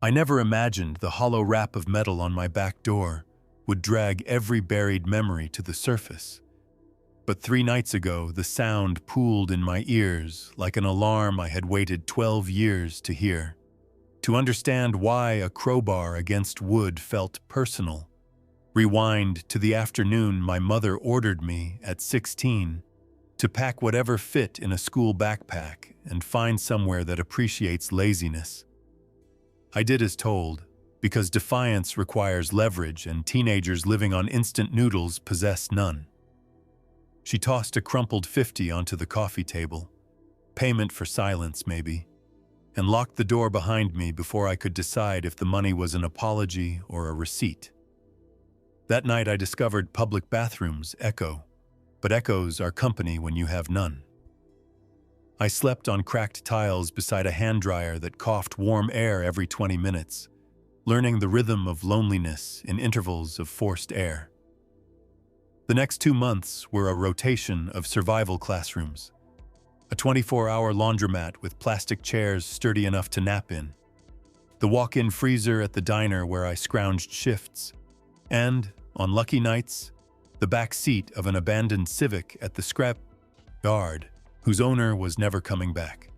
I never imagined the hollow wrap of metal on my back door would drag every buried memory to the surface. But 3 nights ago, the sound pooled in my ears like an alarm I had waited 12 years to hear. To understand why a crowbar against wood felt personal, rewind to the afternoon my mother ordered me, at 16, to pack whatever fit in a school backpack and find somewhere that appreciates laziness. I did as told, because defiance requires leverage and teenagers living on instant noodles possess none. She tossed a crumpled 50 onto the coffee table, payment for silence maybe, and locked the door behind me before I could decide if the money was an apology or a receipt. That night I discovered public bathrooms echo, but echoes are company when you have none. I slept on cracked tiles beside a hand dryer that coughed warm air every 20 minutes, learning the rhythm of loneliness in intervals of forced air. The next 2 months were a rotation of survival classrooms, a 24-hour laundromat with plastic chairs sturdy enough to nap in, the walk-in freezer at the diner where I scrounged shifts, and, on lucky nights, the back seat of an abandoned Civic at the scrap yard whose owner was never coming back.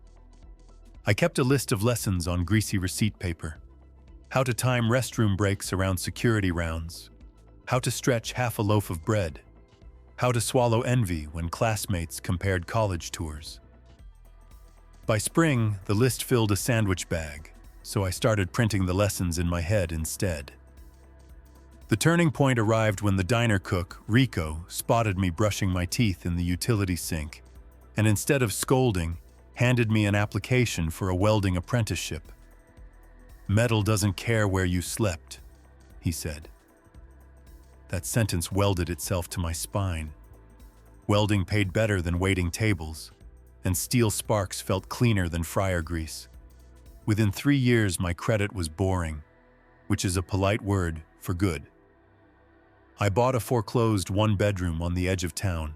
I kept a list of lessons on greasy receipt paper: how to time restroom breaks around security rounds, how to stretch half a loaf of bread, how to swallow envy when classmates compared college tours. By spring, the list filled a sandwich bag, so I started printing the lessons in my head instead. The turning point arrived when the diner cook, Rico, spotted me brushing my teeth in the utility sink, and instead of scolding, handed me an application for a welding apprenticeship. "Metal doesn't care where you slept," he said. That sentence welded itself to my spine. Welding paid better than waiting tables, and steel sparks felt cleaner than fryer grease. Within 3 years, my credit was boring, which is a polite word for good. I bought a foreclosed 1-bedroom on the edge of town.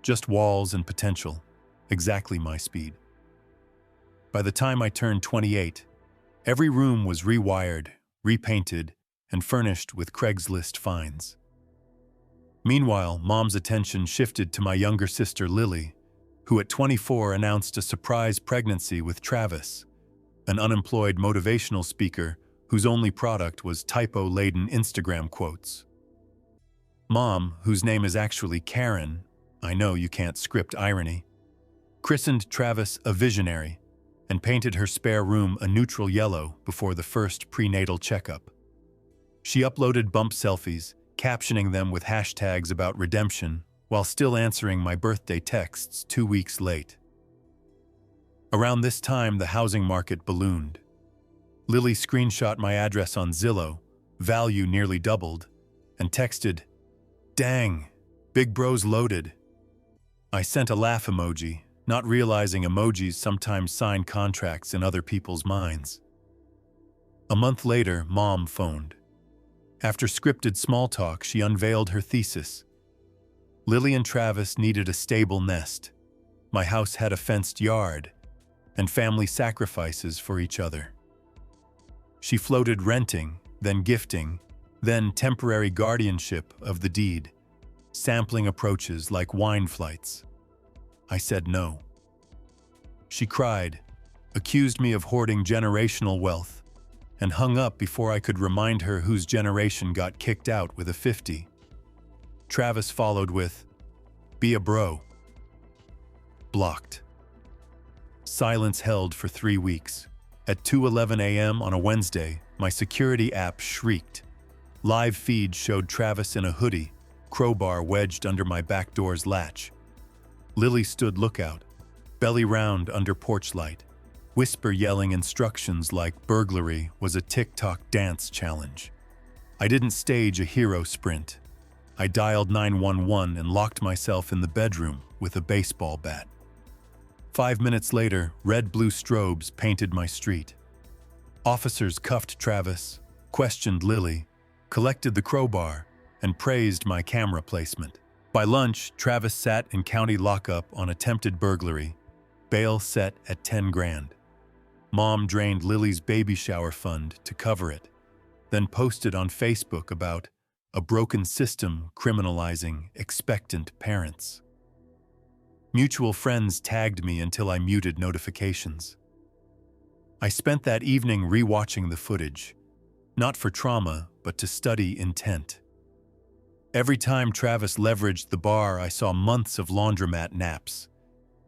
Just walls and potential, exactly my speed. By the time I turned 28, every room was rewired, repainted, and furnished with Craigslist finds. Meanwhile, Mom's attention shifted to my younger sister Lily, who at 24 announced a surprise pregnancy with Travis, an unemployed motivational speaker whose only product was typo-laden Instagram quotes. Mom, whose name is actually Karen, I know you can't script irony, christened Travis a visionary and painted her spare room a neutral yellow before the first prenatal checkup. She uploaded bump selfies, captioning them with hashtags about redemption, while still answering my birthday texts 2 weeks late. Around this time, the housing market ballooned. Lily screenshot my address on Zillow, value nearly doubled, and texted, "Dang, big bro's loaded." I sent a laugh emoji, not realizing emojis sometimes sign contracts in other people's minds. A month later, Mom phoned. After scripted small talk, she unveiled her thesis. Lily and Travis needed a stable nest. My house had a fenced yard, and family sacrifices for each other. She floated renting, then gifting, then temporary guardianship of the deed, sampling approaches like wine flights. I said no. She cried, accused me of hoarding generational wealth, and hung up before I could remind her whose generation got kicked out with a 50. Travis followed with, "Be a bro." Blocked. Silence held for 3 weeks. At 2:11 a.m. on a Wednesday, my security app shrieked. Live feed showed Travis in a hoodie, crowbar wedged under my back door's latch. Lily stood lookout, belly round under porch light, whisper yelling instructions like burglary was a TikTok dance challenge. I didn't stage a hero sprint. I dialed 911 and locked myself in the bedroom with a baseball bat. 5 minutes later, red-blue strobes painted my street. Officers cuffed Travis, questioned Lily, collected the crowbar, and praised my camera placement. By lunch, Travis sat in county lockup on attempted burglary, bail set at 10 grand. Mom drained Lily's baby shower fund to cover it, then posted on Facebook about a broken system criminalizing expectant parents. Mutual friends tagged me until I muted notifications. I spent that evening rewatching the footage, not for trauma, but to study intent. Every time Travis leveraged the bar, I saw months of laundromat naps.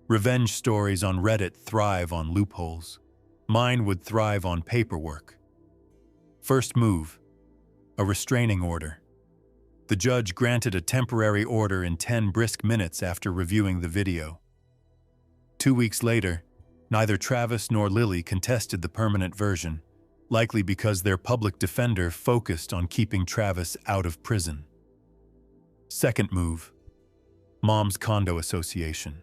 Revenge stories on Reddit thrive on loopholes. Mine would thrive on paperwork. First move, a restraining order. The judge granted a temporary order in 10 brisk minutes after reviewing the video. 2 weeks later, neither Travis nor Lily contested the permanent version, likely because their public defender focused on keeping Travis out of prison. Second move, Mom's Condo Association.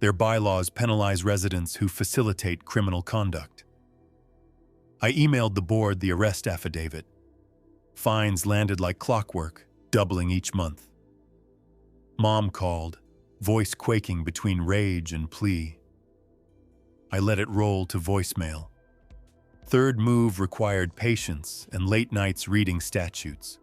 Their bylaws penalize residents who facilitate criminal conduct. I emailed the board the arrest affidavit. Fines landed like clockwork, doubling each month. Mom called, voice quaking between rage and plea. I let it roll to voicemail. Third move required patience and late nights reading statutes.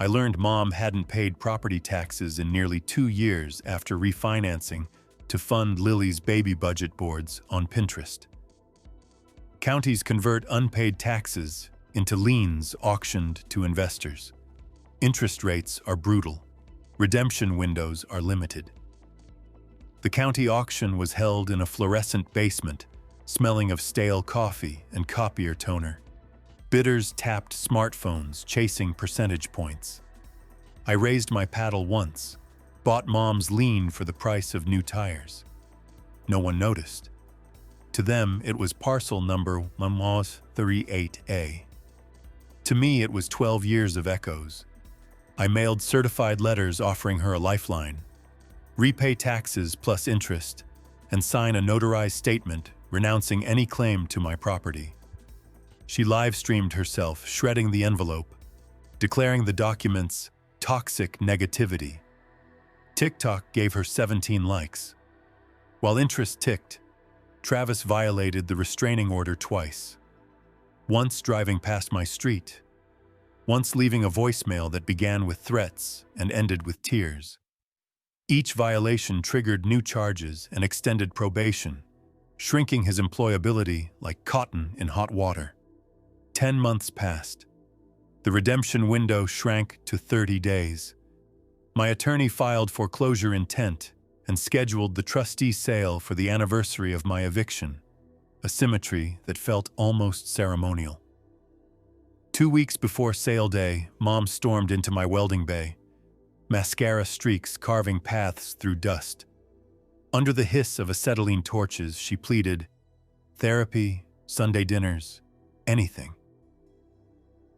I learned Mom hadn't paid property taxes in nearly 2 years after refinancing to fund Lily's baby budget boards on Pinterest. Counties convert unpaid taxes into liens auctioned to investors. Interest rates are brutal. Redemption windows are limited. The county auction was held in a fluorescent basement, smelling of stale coffee and copier toner. Bidders tapped smartphones, chasing percentage points. I raised my paddle once, bought Mom's lien for the price of new tires. No one noticed. To them, it was parcel number 138A. To me, it was 12 years of echoes. I mailed certified letters offering her a lifeline, repay taxes plus interest, and sign a notarized statement renouncing any claim to my property. She live-streamed herself, shredding the envelope, declaring the documents toxic negativity. TikTok gave her 17 likes. While interest ticked, Travis violated the restraining order twice. Once driving past my street, once leaving a voicemail that began with threats and ended with tears. Each violation triggered new charges and extended probation, shrinking his employability like cotton in hot water. 10 months passed. The redemption window shrank to 30 days. My attorney filed foreclosure intent and scheduled the trustee sale for the anniversary of my eviction, a symmetry that felt almost ceremonial. 2 weeks before sale day, Mom stormed into my welding bay, mascara streaks carving paths through dust. Under the hiss of acetylene torches, she pleaded, therapy, Sunday dinners, anything.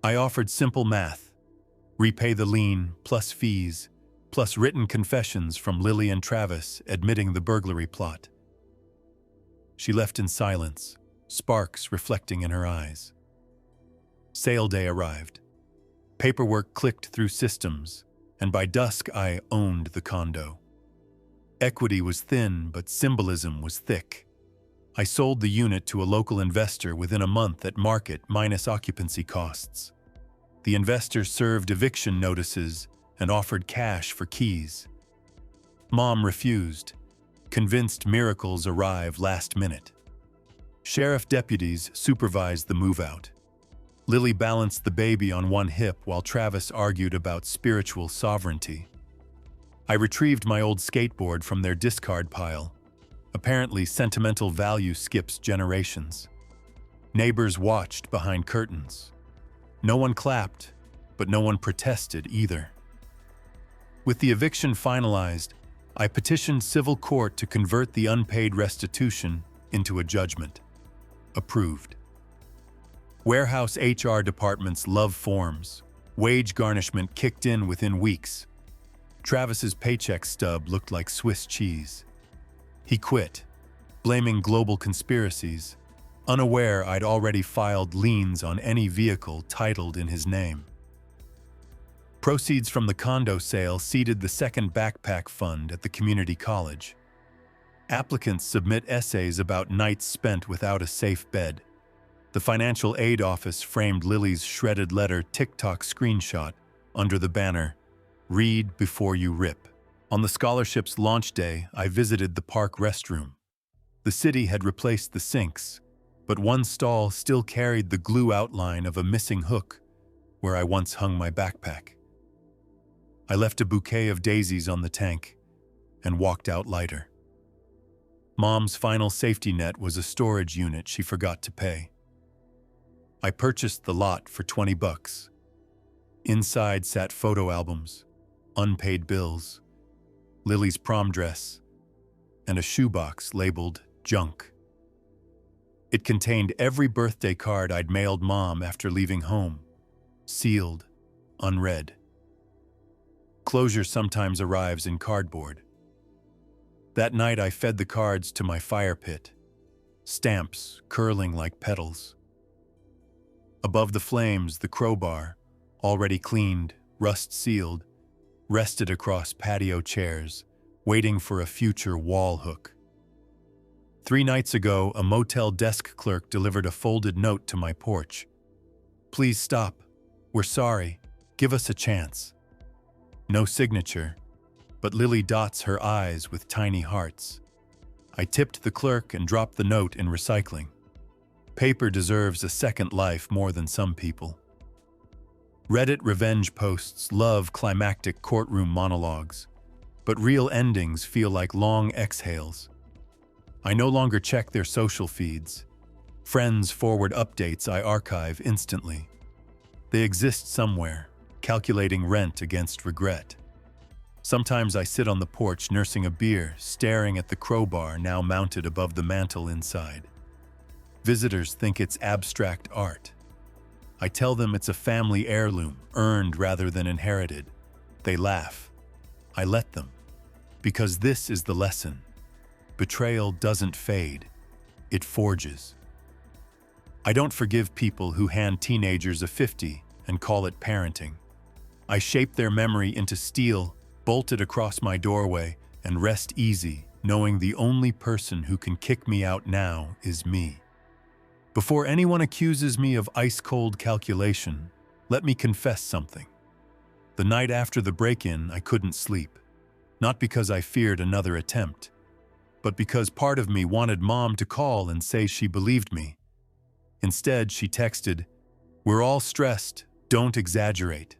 I offered simple math, repay the lien plus fees, plus written confessions from Lily and Travis admitting the burglary plot. She left in silence, sparks reflecting in her eyes. Sale day arrived. Paperwork clicked through systems, and by dusk I owned the condo. Equity was thin, but symbolism was thick. I sold the unit to a local investor within a month at market minus occupancy costs. The investor served eviction notices and offered cash for keys. Mom refused, convinced miracles arrive last minute. Sheriff deputies supervised the move-out. Lily balanced the baby on one hip while Travis argued about spiritual sovereignty. I retrieved my old skateboard from their discard pile. Apparently, sentimental value skips generations. Neighbors watched behind curtains. No one clapped, but no one protested either. With the eviction finalized, I petitioned civil court to convert the unpaid restitution into a judgment. Approved. Warehouse HR departments love forms. Wage garnishment kicked in within weeks. Travis's paycheck stub looked like Swiss cheese. He quit, blaming global conspiracies, unaware I'd already filed liens on any vehicle titled in his name. Proceeds from the condo sale seeded the second backpack fund at the community college. Applicants submit essays about nights spent without a safe bed. The financial aid office framed Lily's shredded letter TikTok screenshot under the banner, "Read before you rip." On the scholarship's launch day, I visited the park restroom. The city had replaced the sinks, but one stall still carried the glue outline of a missing hook where I once hung my backpack. I left a bouquet of daisies on the tank and walked out lighter. Mom's final safety net was a storage unit she forgot to pay. I purchased the lot for $20. Inside sat photo albums, unpaid bills, Lily's prom dress, and a shoebox labeled junk. It contained every birthday card I'd mailed Mom after leaving home, sealed, unread. Closure sometimes arrives in cardboard. That night I fed the cards to my fire pit, stamps curling like petals. Above the flames, the crowbar, already cleaned, rust-sealed, rested across patio chairs, waiting for a future wall hook. 3 nights ago, a motel desk clerk delivered a folded note to my porch. "Please stop. We're sorry. Give us a chance." No signature, but Lily dots her eyes with tiny hearts. I tipped the clerk and dropped the note in recycling. Paper deserves a second life more than some people. Reddit revenge posts love climactic courtroom monologues, but real endings feel like long exhales. I no longer check their social feeds. Friends forward updates I archive instantly. They exist somewhere, calculating rent against regret. Sometimes I sit on the porch nursing a beer, staring at the crowbar now mounted above the mantel inside. Visitors think it's abstract art. I tell them it's a family heirloom, earned rather than inherited. They laugh. I let them. Because this is the lesson. Betrayal doesn't fade. It forges. I don't forgive people who hand teenagers a 50 and call it parenting. I shape their memory into steel, bolt it across my doorway, and rest easy, knowing the only person who can kick me out now is me. Before anyone accuses me of ice-cold calculation, let me confess something. The night after the break-in, I couldn't sleep. Not because I feared another attempt, but because part of me wanted Mom to call and say she believed me. Instead, she texted, "We're all stressed, don't exaggerate."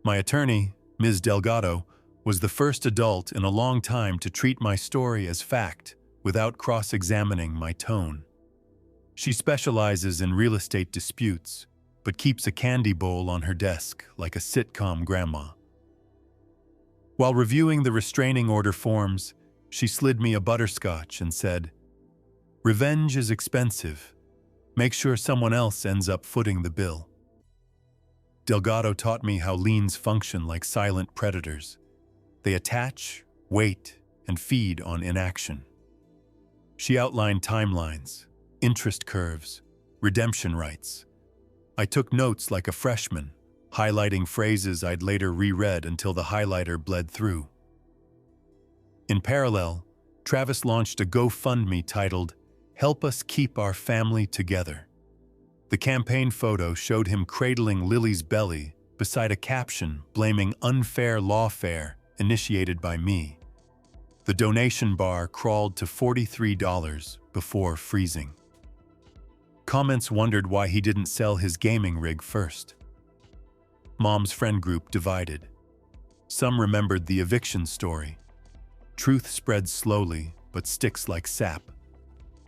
My attorney, Ms. Delgado, was the first adult in a long time to treat my story as fact without cross-examining my tone. She specializes in real estate disputes, but keeps a candy bowl on her desk like a sitcom grandma. While reviewing the restraining order forms, she slid me a butterscotch and said, "Revenge is expensive. Make sure someone else ends up footing the bill." Delgado taught me how liens function like silent predators. They attach, wait, and feed on inaction. She outlined timelines, interest curves, redemption rights. I took notes like a freshman, highlighting phrases I'd later reread until the highlighter bled through. In parallel, Travis launched a GoFundMe titled, "Help Us Keep Our Family Together." The campaign photo showed him cradling Lily's belly beside a caption blaming unfair lawfare initiated by me. The donation bar crawled to $43 before freezing. Comments wondered why he didn't sell his gaming rig first. Mom's friend group divided. Some remembered the eviction story. Truth spreads slowly, but sticks like sap.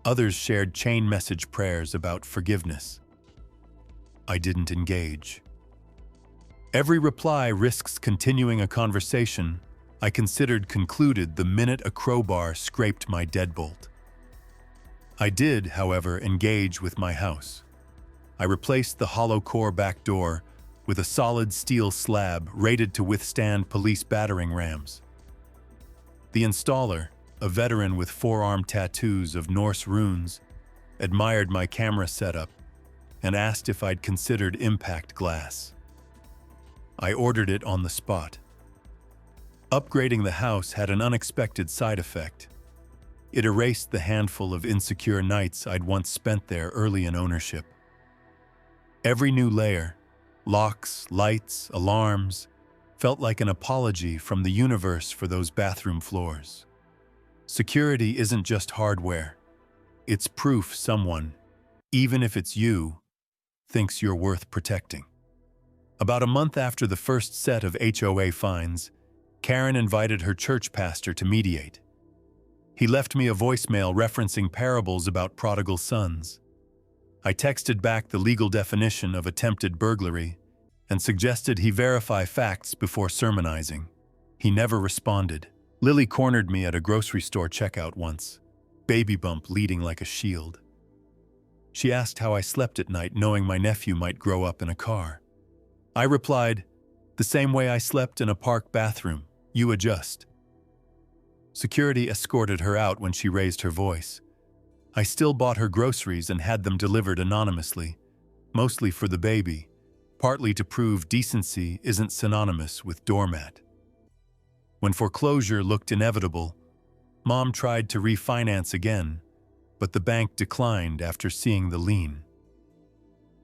Others shared chain message prayers about forgiveness. I didn't engage. Every reply risks continuing a conversation I considered concluded the minute a crowbar scraped my deadbolt. I did, however, engage with my house. I replaced the hollow core back door with a solid steel slab rated to withstand police battering rams. The installer, a veteran with forearm tattoos of Norse runes, admired my camera setup and asked if I'd considered impact glass. I ordered it on the spot. Upgrading the house had an unexpected side effect. It erased the handful of insecure nights I'd once spent there early in ownership. Every new layer, locks, lights, alarms, felt like an apology from the universe for those bathroom floors. Security isn't just hardware. It's proof someone, even if it's you, thinks you're worth protecting. About a month after the first set of HOA fines, Karen invited her church pastor to mediate. He left me a voicemail referencing parables about prodigal sons. I texted back the legal definition of attempted burglary and suggested he verify facts before sermonizing. He never responded. Lily cornered me at a grocery store checkout once, baby bump leading like a shield. She asked how I slept at night knowing my nephew might grow up in a car. I replied, "The same way I slept in a park bathroom, you adjust." Security escorted her out when she raised her voice. I still bought her groceries and had them delivered anonymously, mostly for the baby, partly to prove decency isn't synonymous with doormat. When foreclosure looked inevitable, Mom tried to refinance again, but the bank declined after seeing the lien.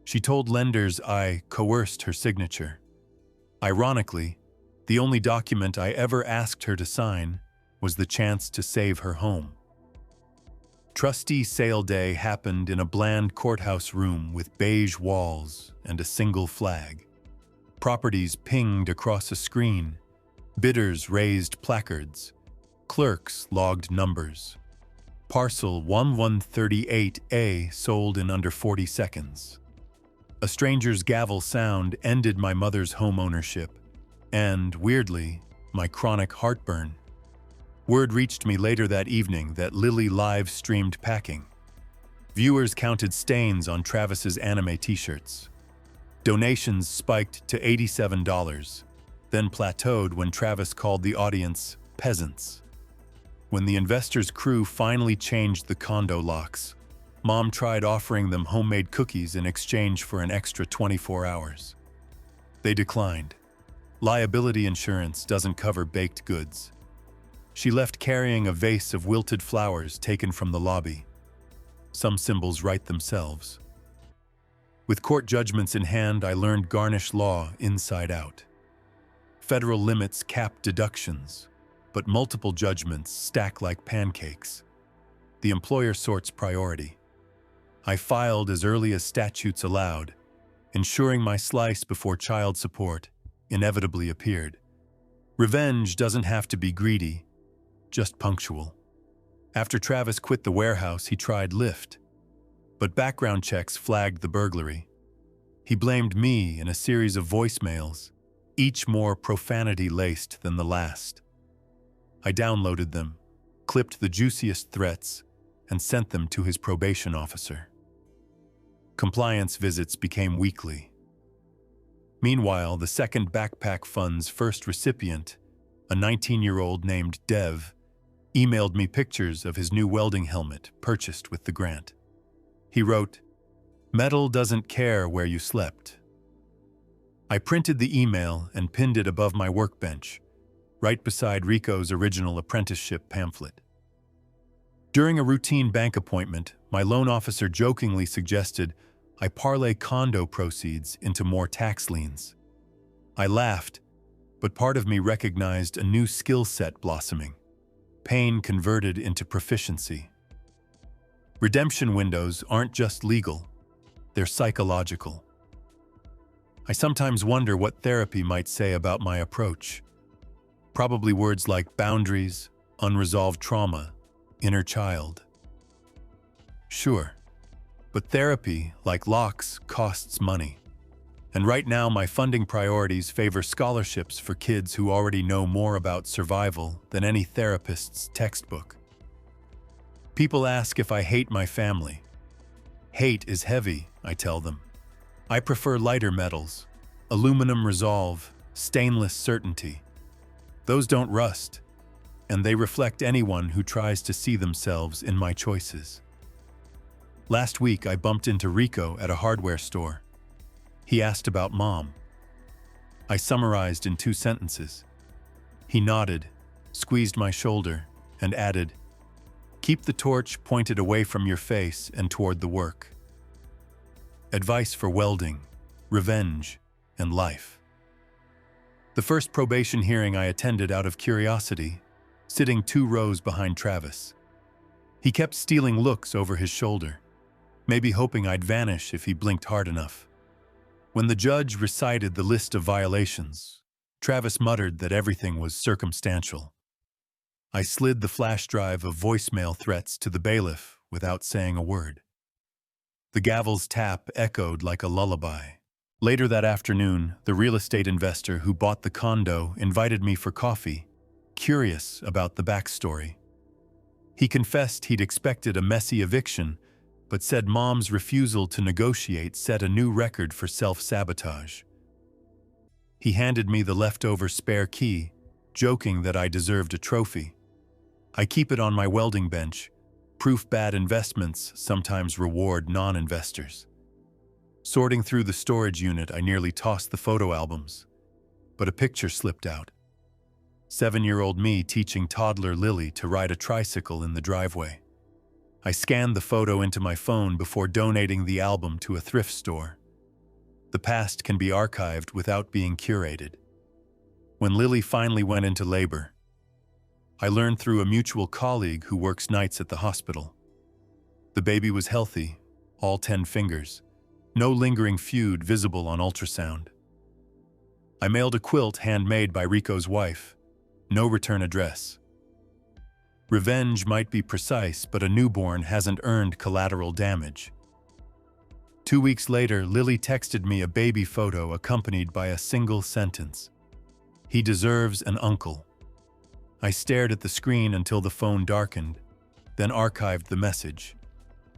She told lenders I coerced her signature. Ironically, the only document I ever asked her to sign was the chance to save her home. Trustee sale day happened in a bland courthouse room with beige walls and a single flag. Properties pinged across a screen. Bidders raised placards. Clerks logged numbers. Parcel 1138A sold in under 40 seconds. A stranger's gavel sound ended my mother's home ownership and, weirdly, my chronic heartburn. Word reached me later that evening that Lily live-streamed packing. Viewers counted stains on Travis's anime t-shirts. Donations spiked to $87, then plateaued when Travis called the audience peasants. When the investors' crew finally changed the condo locks, Mom tried offering them homemade cookies in exchange for an extra 24 hours. They declined. Liability insurance doesn't cover baked goods. She left carrying a vase of wilted flowers taken from the lobby. Some symbols write themselves. With court judgments in hand, I learned garnish law inside out. Federal limits cap deductions, but multiple judgments stack like pancakes. The employer sorts priority. I filed as early as statutes allowed, ensuring my slice before child support inevitably appeared. Revenge doesn't have to be greedy, just punctual. After Travis quit the warehouse, he tried Lyft, but background checks flagged the burglary. He blamed me in a series of voicemails, each more profanity-laced than the last. I downloaded them, clipped the juiciest threats, and sent them to his probation officer. Compliance visits became weekly. Meanwhile, the second backpack fund's first recipient, a 19-year-old named Dev, emailed me pictures of his new welding helmet purchased with the grant. He wrote, "Metal doesn't care where you slept." I printed the email and pinned it above my workbench, right beside Rico's original apprenticeship pamphlet. During a routine bank appointment, my loan officer jokingly suggested I parlay condo proceeds into more tax liens. I laughed, but part of me recognized a new skill set blossoming. Pain converted into proficiency. Redemption windows aren't just legal, they're psychological. I sometimes wonder what therapy might say about my approach. Probably words like boundaries, unresolved trauma, inner child. Sure, but therapy, like locks, costs money. And right now my funding priorities favor scholarships for kids who already know more about survival than any therapist's textbook. People ask if I hate my family. Hate is heavy, I tell them. I prefer lighter metals, aluminum resolve, stainless certainty. Those don't rust, and they reflect anyone who tries to see themselves in my choices. Last week I bumped into Rico at a hardware store. He asked about Mom. I summarized in 2 sentences. He nodded, squeezed my shoulder, and added, Keep the torch pointed away from your face and toward the work. Advice for welding, revenge, and life. The first probation hearing I attended out of curiosity, sitting 2 rows behind Travis. He kept stealing looks over his shoulder, maybe hoping I'd vanish if he blinked hard enough. When the judge recited the list of violations, Travis muttered that everything was circumstantial. I slid the flash drive of voicemail threats to the bailiff without saying a word. The gavel's tap echoed like a lullaby. Later that afternoon, the real estate investor who bought the condo invited me for coffee, curious about the backstory. He confessed he'd expected a messy eviction, but said Mom's refusal to negotiate set a new record for self-sabotage. He handed me the leftover spare key, joking that I deserved a trophy. I keep it on my welding bench, proof bad investments sometimes reward non-investors. Sorting through the storage unit, I nearly tossed the photo albums, but a picture slipped out. 7-year-old me teaching toddler Lily to ride a tricycle in the driveway. I scanned the photo into my phone before donating the album to a thrift store. The past can be archived without being curated. When Lily finally went into labor, I learned through a mutual colleague who works nights at the hospital. The baby was healthy, all 10 fingers. No lingering feud visible on ultrasound. I mailed a quilt handmade by Rico's wife. No return address. Revenge might be precise, but a newborn hasn't earned collateral damage. 2 weeks later, Lily texted me a baby photo accompanied by a single sentence. "He deserves an uncle." I stared at the screen until the phone darkened, then archived the message.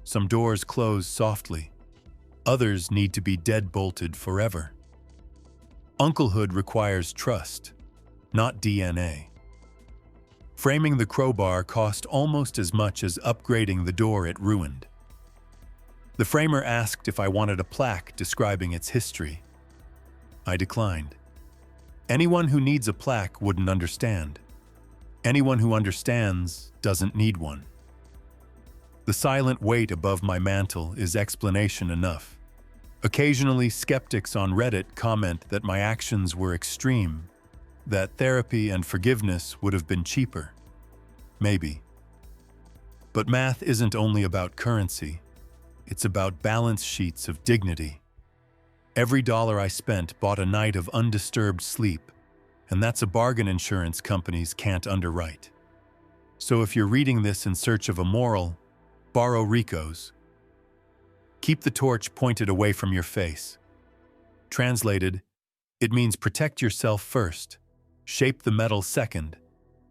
Some doors close softly. Others need to be deadbolted forever. Unclehood requires trust, not DNA. Framing the crowbar cost almost as much as upgrading the door it ruined. The framer asked if I wanted a plaque describing its history. I declined. Anyone who needs a plaque wouldn't understand. Anyone who understands doesn't need one. The silent weight above my mantle is explanation enough. Occasionally, skeptics on Reddit comment that my actions were extreme, that therapy and forgiveness would have been cheaper. Maybe. But math isn't only about currency. It's about balance sheets of dignity. Every dollar I spent bought a night of undisturbed sleep, and that's a bargain insurance companies can't underwrite. So if you're reading this in search of a moral, borrow Rico's. Keep the torch pointed away from your face. Translated, it means protect yourself first, shape the metal second,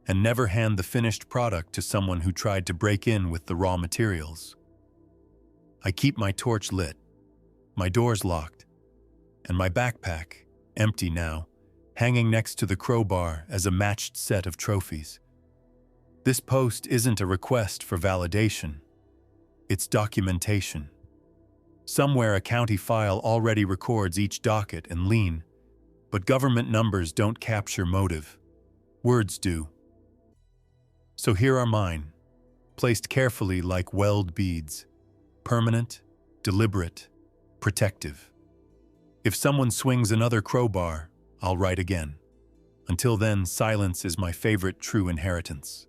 and never hand the finished product to someone who tried to break in with the raw materials. I keep my torch lit, my doors locked, and my backpack, empty now, hanging next to the crowbar as a matched set of trophies. This post isn't a request for validation. It's documentation. Somewhere a county file already records each docket and lien, but government numbers don't capture motive. Words do. So here are mine, placed carefully like weld beads, permanent, deliberate, protective. If someone swings another crowbar, I'll write again. Until then, silence is my favorite true inheritance.